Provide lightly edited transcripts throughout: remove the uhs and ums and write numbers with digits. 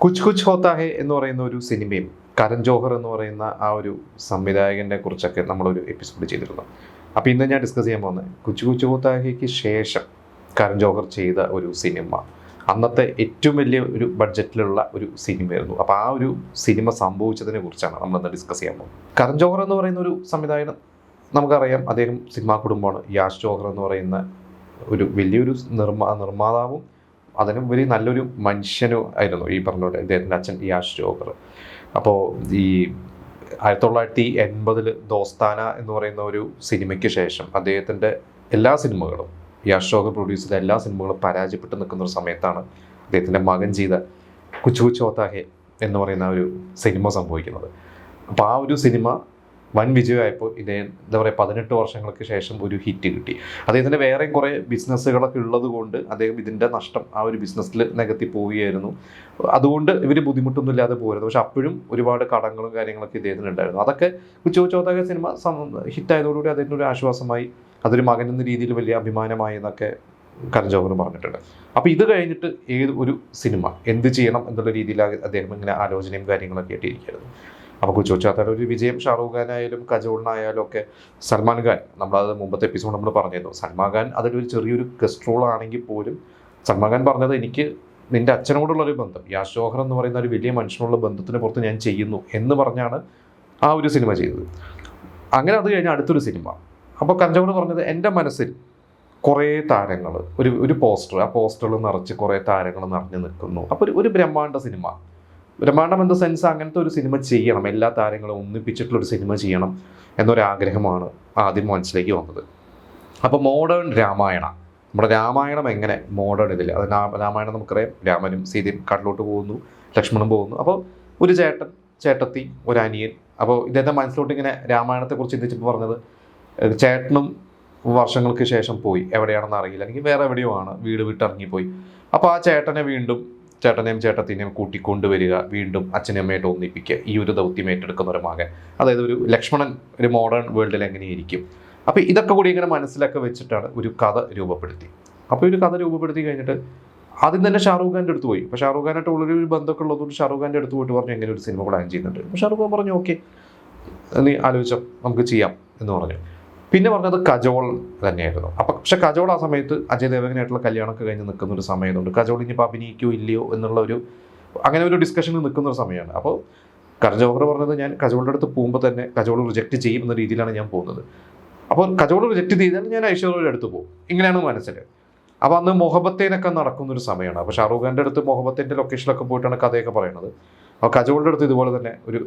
കുച്ച് കുച്ച് ഹോത്താ ഹെ എന്ന് പറയുന്ന ഒരു സിനിമയും കരൺ ജോഹർ എന്ന് പറയുന്ന ആ ഒരു സംവിധായകനെ കുറിച്ചൊക്കെ നമ്മളൊരു എപ്പിസോഡ് ചെയ്തിരുന്നു. അപ്പോൾ ഇന്ന് ഞാൻ ഡിസ്കസ് ചെയ്യാൻ പോകുന്നത് കുച്ച് കുച്ച് ഹോത്താ ഹെക്ക് ശേഷം കരൺ ജോഹർ ചെയ്ത ഒരു സിനിമ, അന്നത്തെ ഏറ്റവും വലിയ ഒരു ബഡ്ജറ്റിലുള്ള ഒരു സിനിമയായിരുന്നു. അപ്പോൾ ആ ഒരു സിനിമ സംഭവിച്ചതിനെ കുറിച്ചാണ് നമ്മളിന്ന് ഡിസ്കസ് ചെയ്യാൻ പോകുന്നത്. കരൺ ജോഹർ എന്ന് പറയുന്ന ഒരു സംവിധായകൻ നമുക്കറിയാം, അദ്ദേഹം സിനിമാ കുടുംബമാണ്. യാഷ് ജോഹർ എന്ന് പറയുന്ന ഒരു വലിയൊരു നിർമ്മാതാവും അതിനുപരി നല്ലൊരു മനുഷ്യനും ആയിരുന്നു ഈ പറഞ്ഞ ഇദ്ദേഹത്തിൻ്റെ അച്ഛൻ യാഷ് ജോഹർ. അപ്പോൾ ഈ 1980 ദോസ്താന എന്ന് പറയുന്ന ഒരു സിനിമയ്ക്ക് ശേഷം അദ്ദേഹത്തിൻ്റെ എല്ലാ സിനിമകളും, യാഷ് ജോഹർ പ്രൊഡ്യൂസ് ചെയ്ത എല്ലാ സിനിമകളും പരാജയപ്പെട്ട് നിൽക്കുന്ന ഒരു സമയത്താണ് അദ്ദേഹത്തിൻ്റെ മകൻ ചെയ്ത കുച്ച് കുച്ച് ഹോത്താ ഹെ എന്ന് പറയുന്ന ഒരു സിനിമ സംഭവിക്കുന്നത്. അപ്പോൾ ആ ഒരു സിനിമ വൻ വിജയമായപ്പോൾ ഇദ്ദേഹം എന്താ പറയുക 18 വർഷങ്ങൾക്ക് ശേഷം ഒരു ഹിറ്റ് കിട്ടി. അദ്ദേഹത്തിൻ്റെ വേറെയും കുറേ ബിസിനസ്സുകളൊക്കെ ഉള്ളത് കൊണ്ട് അദ്ദേഹം ഇതിൻ്റെ നഷ്ടം ആ ഒരു ബിസിനസ്സിൽ നികത്തി പോവുകയായിരുന്നു. അതുകൊണ്ട് ഇവർ ബുദ്ധിമുട്ടൊന്നും ഇല്ലാതെ പോരുന്നു. പക്ഷെ അപ്പോഴും ഒരുപാട് കടങ്ങളും കാര്യങ്ങളൊക്കെ ഇദ്ദേഹത്തിന് ഉണ്ടായിരുന്നു. അതൊക്കെ കുച്ച് കുച്ച് ഹോത്താ ഹെ സിനിമ ഹിറ്റായതോടുകൂടി അദ്ദേഹത്തിന് ഒരു ആശ്വാസമായി, അതൊരു മകൻ എന്ന രീതിയിൽ വലിയ അഭിമാനമായി എന്നൊക്കെ കരൺ ജോഹർ പറഞ്ഞിട്ടുണ്ട്. അപ്പോൾ ഇത് കഴിഞ്ഞിട്ട് ഏത് ഒരു സിനിമ എന്ത് ചെയ്യണം എന്നുള്ള രീതിയിൽ അദ്ദേഹം ഇങ്ങനെ ആലോചനയും കാര്യങ്ങളൊക്കെ ആയിട്ടിരിക്കുകയായിരുന്നു. അപ്പോൾ കുച്ച് കുച്ച് ഹോത്താ ഹെ ഒരു വിജയം ഷാറൂഖ് ഖാനായാലും കജോളിനായാലും ഒക്കെ, സൽമാൻ ഖാൻ, നമ്മളത് മുമ്പത്തെ എപ്പിസോഡ് നമ്മൾ പറഞ്ഞിരുന്നു, സൽമാൻ ഖാൻ അതിലൊരു ചെറിയൊരു ഗസ്റ്റ് റോൾ ആണെങ്കിൽ പോലും സൽമാൻ ഖാൻ പറഞ്ഞത് എനിക്ക് നിൻ്റെ അച്ഛനോടുള്ളൊരു ബന്ധം, യാഷ് ജോഹർ എന്ന് പറയുന്ന ഒരു വലിയ മനുഷ്യനുള്ള ബന്ധത്തിന് പുറത്ത് ഞാൻ ചെയ്യുന്നു എന്ന് പറഞ്ഞാണ് ആ ഒരു സിനിമ ചെയ്തത്. അങ്ങനെ അത് കഴിഞ്ഞ് അടുത്തൊരു സിനിമ. അപ്പോൾ കരൺ ജോഹർ പറഞ്ഞത് എൻ്റെ മനസ്സിൽ കുറേ താരങ്ങൾ, ഒരു പോസ്റ്റർ, ആ പോസ്റ്ററിൽ നിറച്ച് കുറേ താരങ്ങൾ നിറഞ്ഞു നിൽക്കുന്നു. അപ്പോൾ ഒരു ബ്രഹ്മാണ്ഡ സിനിമ, ബ്രഹ്മാണ്ഡം എന്ന സെൻസ് അങ്ങനത്തെ ഒരു സിനിമ ചെയ്യണം, എല്ലാ താരങ്ങളും ഒന്നിപ്പിച്ചിട്ടുള്ളൊരു സിനിമ ചെയ്യണം എന്നൊരാഗ്രഹമാണ് ആദ്യം മനസ്സിലേക്ക് വന്നത്. അപ്പോൾ മോഡേൺ രാമായണ, നമ്മുടെ രാമായണം എങ്ങനെ മോഡേൺ ഇതില്ല, അത് രാമായണം നമുക്കറിയാം, രാമനും സീതയും കാട്ടിലോട്ട് പോകുന്നു, ലക്ഷ്മണൻ പോകുന്നു. അപ്പോൾ ഒരു ചേട്ടൻ, ചേട്ടത്തി, ഒരു അനിയൻ. അപ്പോൾ ഇദ്ദേഹത്തെ മനസ്സിലോട്ട് ഇങ്ങനെ രാമായണത്തെക്കുറിച്ച് ചിന്തിച്ചപ്പോൾ പറഞ്ഞത്, ചേട്ടനും വർഷങ്ങൾക്ക് ശേഷം പോയി, എവിടെയാണെന്ന് അറിയില്ല, അല്ലെങ്കിൽ വേറെ എവിടെയോ ആണ്, വീട് വിട്ടിറങ്ങിപ്പോയി. അപ്പോൾ ആ ചേട്ടനെ വീണ്ടും ചേട്ടനെയും ചേട്ടത്തിനെയും കൂട്ടിക്കൊണ്ടുവരിക, വീണ്ടും അച്ഛനെയും അമ്മയായിട്ട് ഒന്നിപ്പിക്കുക, ഈ ഒരു ദൗത്യം ഏറ്റെടുക്കുന്ന ഒരു മകൻ, അതായത് ഒരു ലക്ഷ്മണൻ ഒരു മോഡേൺ വേൾഡിൽ എങ്ങനെയിരിക്കും. അപ്പോൾ ഇതൊക്കെ കൂടി ഇങ്ങനെ മനസ്സിലൊക്കെ വെച്ചിട്ടാണ് ഒരു കഥ രൂപപ്പെടുത്തി. അപ്പോൾ ഒരു കഥ രൂപപ്പെടുത്തി കഴിഞ്ഞിട്ട് ആദ്യം തന്നെ ഷാറൂഖ് ഖാൻ്റെ അടുത്ത് പോയി. അപ്പോൾ ഷാറൂഖ് ഖാനായിട്ട് ഉള്ളൊരു ബന്ധമൊക്കെ ഉള്ളതുകൊണ്ട് ഷാറൂഖ് ഖാൻ്റെ അടുത്ത് പോയിട്ട് പറഞ്ഞു എങ്ങനെ ഒരു സിനിമ പ്ലാൻ ചെയ്യുന്നുണ്ട്. അപ്പോൾ ഷാറൂഖ് ഖാൻ പറഞ്ഞു ഓക്കെ, നീ ആലോചിച്ചോ, നമുക്ക് ചെയ്യാം എന്ന് പറഞ്ഞു. പിന്നെ പറഞ്ഞത് കജോൾ തന്നെയായിരുന്നു. അപ്പം പക്ഷെ കജോൾ ആ സമയത്ത് അജയ് ദേവഗനായിട്ടുള്ള കല്യാണമൊക്കെ കഴിഞ്ഞ് നിൽക്കുന്ന ഒരു സമയത്തുണ്ട്. കജോൾ ഇനിയിപ്പോൾ അഭിനയിക്കോ ഇല്ലയോ എന്നുള്ള അങ്ങനെ ഒരു ഡിസ്കഷനിൽ നിൽക്കുന്ന ഒരു സമയമാണ്. അപ്പോൾ കരൺ ജോഹർ പറഞ്ഞത്, ഞാൻ കജോളിൻ്റെ അടുത്ത് പോകുമ്പോൾ തന്നെ കജോൾ റിജക്റ്റ് ചെയ്യും എന്ന രീതിയിലാണ് ഞാൻ പോകുന്നത്. അപ്പോൾ കജോൾ റിജക്റ്റ് ചെയ്താൽ ഞാൻ ഐശ്വര്യയുടെ അടുത്ത് പോകും, ഇങ്ങനെയാണ് മനസ്സിൽ. അപ്പോൾ അന്ന് മൊഹബത്തേനൊക്കെ നടക്കുന്നൊരു സമയമാണ്. അപ്പോൾ ഷാറൂഖ് ഖാൻ്റെ അടുത്ത് മൊഹബത്തിൻ്റെ ലൊക്കേഷനിലൊക്കെ പോയിട്ടാണ് കഥയൊക്കെ പറയുന്നത്. അപ്പോൾ കജോളിൻ്റെ അടുത്ത് ഇതുപോലെ തന്നെ ഒരു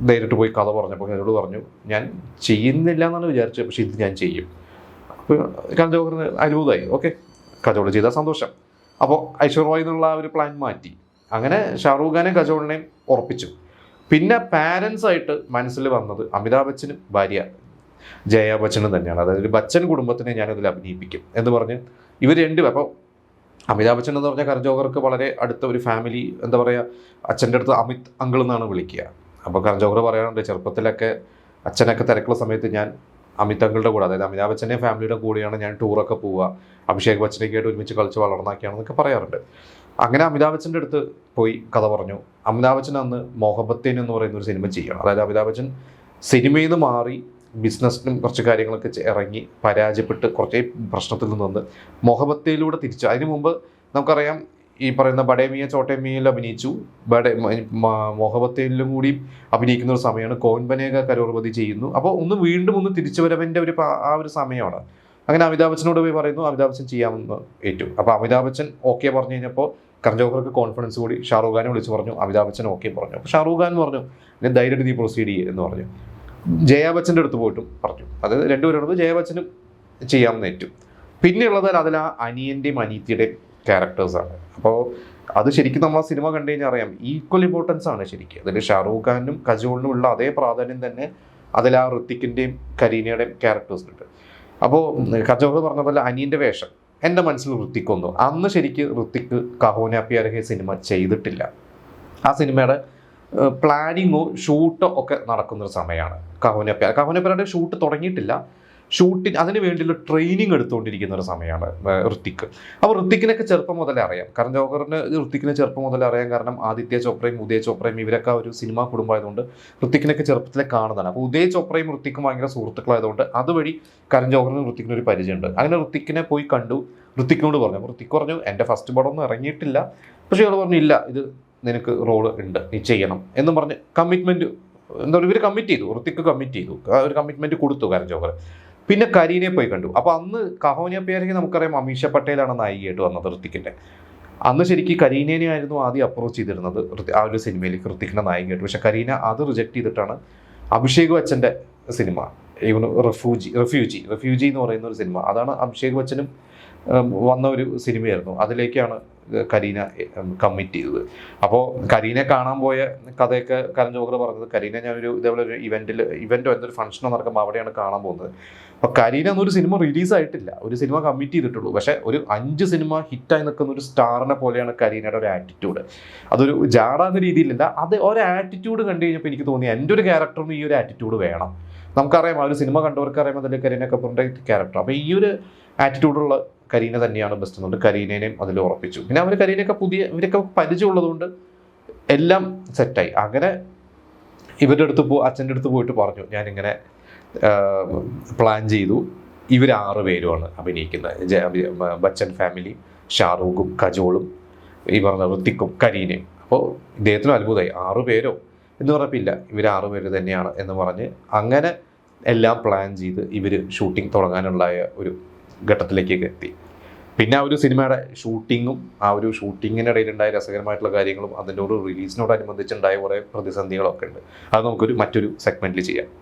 നേരിട്ട് പോയി കഥ പറഞ്ഞപ്പോൾ എന്നോട് പറഞ്ഞു, ഞാൻ ചെയ്യുന്നില്ല എന്നാണ് വിചാരിച്ചത്, പക്ഷേ ഇത് ഞാൻ ചെയ്യും. അപ്പോൾ കരൺ ജോഹറിന് അത്ഭുതമായി. ഓക്കെ, കജോൾ ചെയ്താൽ സന്തോഷം. അപ്പോൾ ഐശ്വര്യ എന്നുള്ള ആ ഒരു പ്ലാൻ മാറ്റി. അങ്ങനെ ഷാറൂഖ് ഖാനെയും കജോളിനെയും ഉറപ്പിച്ചു. പിന്നെ പാരൻസായിട്ട് മനസ്സിൽ വന്നത് അമിതാഭ് ബച്ചനും ഭാര്യ ജയ ബച്ചനും തന്നെയാണ്. അതായത് ഒരു ബച്ചൻ കുടുംബത്തിനെ ഞാനതിൽ അഭിനയിപ്പിക്കും എന്ന് പറഞ്ഞ് ഇവർ രണ്ടും. അപ്പോൾ അമിതാഭ് ബച്ചൻ എന്ന് പറഞ്ഞാൽ കരൺ ജോഹർക്ക് വളരെ അടുത്ത ഒരു ഫാമിലി, എന്താ പറയുക, അച്ഛൻ്റെ അടുത്ത് അമിത് അങ്കിൾ എന്നാണ് വിളിക്കുക. അപ്പോൾ കരൺ ജോഹർ പറയാറുണ്ട്, ചെറുപ്പത്തിലൊക്കെ അച്ഛനൊക്കെ തിരക്കുള്ള സമയത്ത് ഞാൻ അമിത് അങ്കിളുടെ കൂടെ, അതായത് അമിതാഭ് ബച്ചൻ്റെയും ഫാമിലിയുടെ കൂടെയാണ് ഞാൻ ടൂറൊക്കെ പോവുക, അഭിഷേക് ബച്ചനൊക്കെ ആയിട്ട് ഒരുമിച്ച് കളിച്ച് വളർന്നാക്കിയാണെന്നൊക്കെ പറയാറുണ്ട്. അങ്ങനെ അമിതാഭ് ബച്ചൻ്റെ അടുത്ത് പോയി കഥ പറഞ്ഞു. അമിതാഭ് ബച്ചൻ അന്ന് മൊഹബത്തേൻ എന്ന് പറയുന്ന ഒരു സിനിമ ചെയ്യണം. അതായത് അമിതാഭ് ബച്ചൻ സിനിമയിൽ നിന്ന് മാറി ബിസിനസ്സിനും കുറച്ച് കാര്യങ്ങളൊക്കെ ഇറങ്ങി പരാജയപ്പെട്ട് കുറേ പ്രശ്നത്തിൽ നിന്ന് വന്ന് മൊഹബത്തേലൂടെ തിരിച്ചു. അതിന് മുമ്പ് നമുക്കറിയാം, ഈ പറയുന്ന ബഡേ മിയ ചോട്ടെ മിയയിൽ അഭിനയിച്ചു, മൊഹബത്തേലിലും കൂടി അഭിനയിക്കുന്ന ഒരു സമയമാണ്. കോൻ ബനേഗ കരോർപതി ചെയ്യുന്നു. അപ്പോൾ വീണ്ടും തിരിച്ചുവരവിൻ്റെ ആ ഒരു സമയമാണ്. അങ്ങനെ അമിതാഭ് ബച്ചനോട് പോയി പറയുന്നു, അമിതാഭ് ബച്ചൻ ചെയ്യാമെന്ന് ഏറ്റു. അപ്പോൾ അമിതാഭ് ബച്ചൻ ഓക്കെ പറഞ്ഞു കഴിഞ്ഞപ്പോൾ കരൺ ജോഹർക്ക് കോൺഫിഡൻസ് കൂടി ഷാറൂഖ് ഖാനെ വിളിച്ച് പറഞ്ഞു, അമിതാഭ് ബച്ചൻ ഓക്കെ പറഞ്ഞു. അപ്പോൾ ഷാറൂഖ് ഖാൻ പറഞ്ഞു, ഞാൻ ധൈര്യമായിട്ട് നീ പ്രൊസീഡ് ചെയ്യുക എന്ന് പറഞ്ഞു. ജയ ബച്ചൻ്റെ അടുത്ത് പോയിട്ടും പറഞ്ഞു, അതായത് രണ്ടുപേരോട് ജയ ബച്ചനും ചെയ്യാമെന്ന് ഏറ്റു. പിന്നെയുള്ളത് അതിൽ ആ അനിയൻ്റെയും അനീത്തിയുടെയും ക്യാരക്ടേഴ്സാണ്. അപ്പോൾ അത് ശരിക്കും നമ്മൾ ആ സിനിമ കണ്ടു കഴിഞ്ഞാൽ അറിയാം, ഈക്വൽ ഇമ്പോർട്ടൻസ് ആണ് ശരിക്കും. അതിൽ ഷാറൂഖ് ഖാനും കജോളിനും ഉള്ള അതേ പ്രാധാന്യം തന്നെ അതിൽ ആ ഋത്തിക്കിൻ്റെയും കരീനയുടെയും ക്യാരക്ടേഴ്സിനുണ്ട്. അപ്പോൾ കജോൾ പറഞ്ഞ പോലെ അനിയൻ്റെ വേഷം എൻ്റെ മനസ്സിൽ ഋത്തിക്ക് വന്നു. അന്ന് ശരിക്ക് ഋത്തിക്ക് കഹോന പ്യാർ ഹെ സിനിമ ചെയ്തിട്ടില്ല. ആ സിനിമയുടെ പ്ലാനിങ്ങോ ഷൂട്ടോ ഒക്കെ നടക്കുന്നൊരു സമയമാണ് കഹോന പ്യാരുടെ ഷൂട്ട് തുടങ്ങിയിട്ടില്ല. ഷൂട്ടിങ് അതിന് വേണ്ടിയുള്ള ട്രെയിനിങ് എടുത്തുകൊണ്ടിരിക്കുന്ന ഒരു സമയമാണ് ഋത്തിക്ക്. അപ്പോൾ ഋത്തിക്കിനൊക്കെ ചെറുപ്പം മുതലേ അറിയാം. കരൺ ജോഹറിന് ഋത്തിക്കിനെ ചെറുപ്പം മുതലേ അറിയാം. കാരണം ആദിത്യ ചോപ്രയും ഉദയ് ചോപ്രയും ഇവരൊക്കെ ഒരു സിനിമാ കുടുംബമായതുകൊണ്ട് ഋത്തിക്കിനൊക്കെ ചെറുപ്പത്തിലെ കാണുന്നതാണ്. അപ്പോൾ ഉദയ് ചോപ്രയും ഋത്തിക്കും ഭയങ്കര സുഹൃത്തുക്കളായതുകൊണ്ട് അതുവഴി കരൺ ജോഹറിനും ഋത്തിക്കിന് ഒരു പരിചയമുണ്ട്. അങ്ങനെ ഋത്തിക്കിനെ പോയി കണ്ടു, ഋത്തിക്കിനോട് പറഞ്ഞു. അപ്പോൾ ഋത്തിക്ക് പറഞ്ഞു എൻ്റെ ഫസ്റ്റ് പടം ഒന്നും ഇറങ്ങിയിട്ടില്ല, പക്ഷേ ഇയാൾ പറഞ്ഞു ഇല്ല ഇത് നിനക്ക് റോള് ഉണ്ട്, നീ ചെയ്യണം എന്നും പറഞ്ഞ് കമ്മിറ്റ്മെൻറ്റ് എന്താ പറയുക, ഇവർ കമ്മിറ്റ് ചെയ്തു, ഋത്തിക്ക് കമ്മിറ്റ് ചെയ്തു, ഒരു കമ്മിറ്റ്മെൻറ്റ് കൊടുത്തു കരൺ ജോഹർ. പിന്നെ കരീനെ പോയി കണ്ടു. അപ്പോൾ അന്ന് കഹോനിയ പ്യാരിക്ക് നമുക്കറിയാം അമീഷ പട്ടേലാണ് നായികയായിട്ട് വന്നത് ഋത്തിക്കിൻ്റെ. അന്ന് ശരിക്കും കരീനേനെ ആയിരുന്നു ആദ്യം അപ്രോച്ച് ചെയ്തിരുന്നത് ആ ഒരു സിനിമയിലേക്ക് ഋത്തിക്കിൻ്റെ നായികയായിട്ട്. പക്ഷേ കരീന അത് റിജക്റ്റ് ചെയ്തിട്ടാണ് അഭിഷേക് ബച്ചൻ്റെ സിനിമ ഇവന് റെഫ്യൂജി എന്ന് പറയുന്ന ഒരു സിനിമ, അതാണ് അഭിഷേക് ബച്ചനും വന്ന ഒരു സിനിമയായിരുന്നു. അതിലേക്കാണ് കരീന കമ്മിറ്റ് ചെയ്തത്. അപ്പോൾ കരീനെ കാണാൻ പോയ കഥയൊക്കെ കരൺ ജോഹർ പറഞ്ഞത്, കരീന ഞാനൊരു ഇതേപോലെ ഒരു ഇവൻറ്റോ എന്തൊരു ഫംഗ്ഷനോ നടക്കുമ്പോൾ അവിടെയാണ് കാണാൻ പോകുന്നത്. അപ്പോൾ കരീന എന്നൊരു സിനിമ റിലീസായിട്ടില്ല, ഒരു സിനിമ കമ്മിറ്റ് ചെയ്തിട്ടുള്ളൂ. പക്ഷേ ഒരു 5 സിനിമ ഹിറ്റായി നിൽക്കുന്ന ഒരു സ്റ്റാറിനെ പോലെയാണ് കരീനയുടെ ഒരു ആറ്റിറ്റ്യൂഡ്. അതൊരു ജാടാന്ന രീതിയിലല്ല, അത് ഒരു ആറ്റിറ്റ്യൂഡ് കണ്ടു കഴിഞ്ഞപ്പോൾ എനിക്ക് തോന്നി എൻ്റെ ഒരു ക്യാരക്ടറിന് ഈ ഒരു ആറ്റിറ്റ്യൂഡ് വേണം. നമുക്കറിയാം ആ ഒരു സിനിമ കണ്ടവർക്ക് അറിയാം അതിൽ കരീന കപൂറിൻ്റെ ക്യാരക്ടർ. അപ്പോൾ ഈ ഒരു ആറ്റിറ്റ്യൂഡുള്ള കരീന തന്നെയാണ് ബെസ്റ്റ് എന്നുകൊണ്ട് കരീനേനെയും അതിൽ ഉറപ്പിച്ചു. പിന്നെ അവർ കരീനയൊക്കെ ഇവരൊക്കെ പരിചയമുള്ളതുകൊണ്ട് എല്ലാം സെറ്റായി. അങ്ങനെ ഇവരുടെ അടുത്ത് അച്ഛൻ്റെ അടുത്ത് പോയിട്ട് പറഞ്ഞു ഞാനിങ്ങനെ പ്ലാൻ ചെയ്തു, ഇവർ 6 പേരുമാണ് അഭിനയിക്കുന്നത്, ബച്ചൻ ഫാമിലി, ഷാറൂഖും കജോളും ഈ പറഞ്ഞ ഋത്തിക്കും കരീനയും. അപ്പോൾ ഇദ്ദേഹത്തിനും അത്ഭുതമായി, 6 പേരോ എന്ന് പറഞ്ഞപ്പില്ല, ഇവർ 6 പേര് തന്നെയാണ് എന്ന് പറഞ്ഞ് അങ്ങനെ എല്ലാം പ്ലാൻ ചെയ്ത് ഇവർ ഷൂട്ടിംഗ് തുടങ്ങാനുള്ള ഒരു ഘട്ടത്തിലേക്കൊക്കെ എത്തി. പിന്നെ ആ ഒരു സിനിമയുടെ ഷൂട്ടിങ്ങും ആ ഒരു ഷൂട്ടിങ്ങിനിടയിലുണ്ടായ രസകരമായിട്ടുള്ള കാര്യങ്ങളും അതിൻ്റെ ഒരു റിലീസിനോടനുബന്ധിച്ചുണ്ടായ കുറേ പ്രതിസന്ധികളൊക്കെ ഉണ്ട്. അത് നമുക്കൊരു മറ്റൊരു സെഗ്മെൻറ്റിൽ ചെയ്യാം.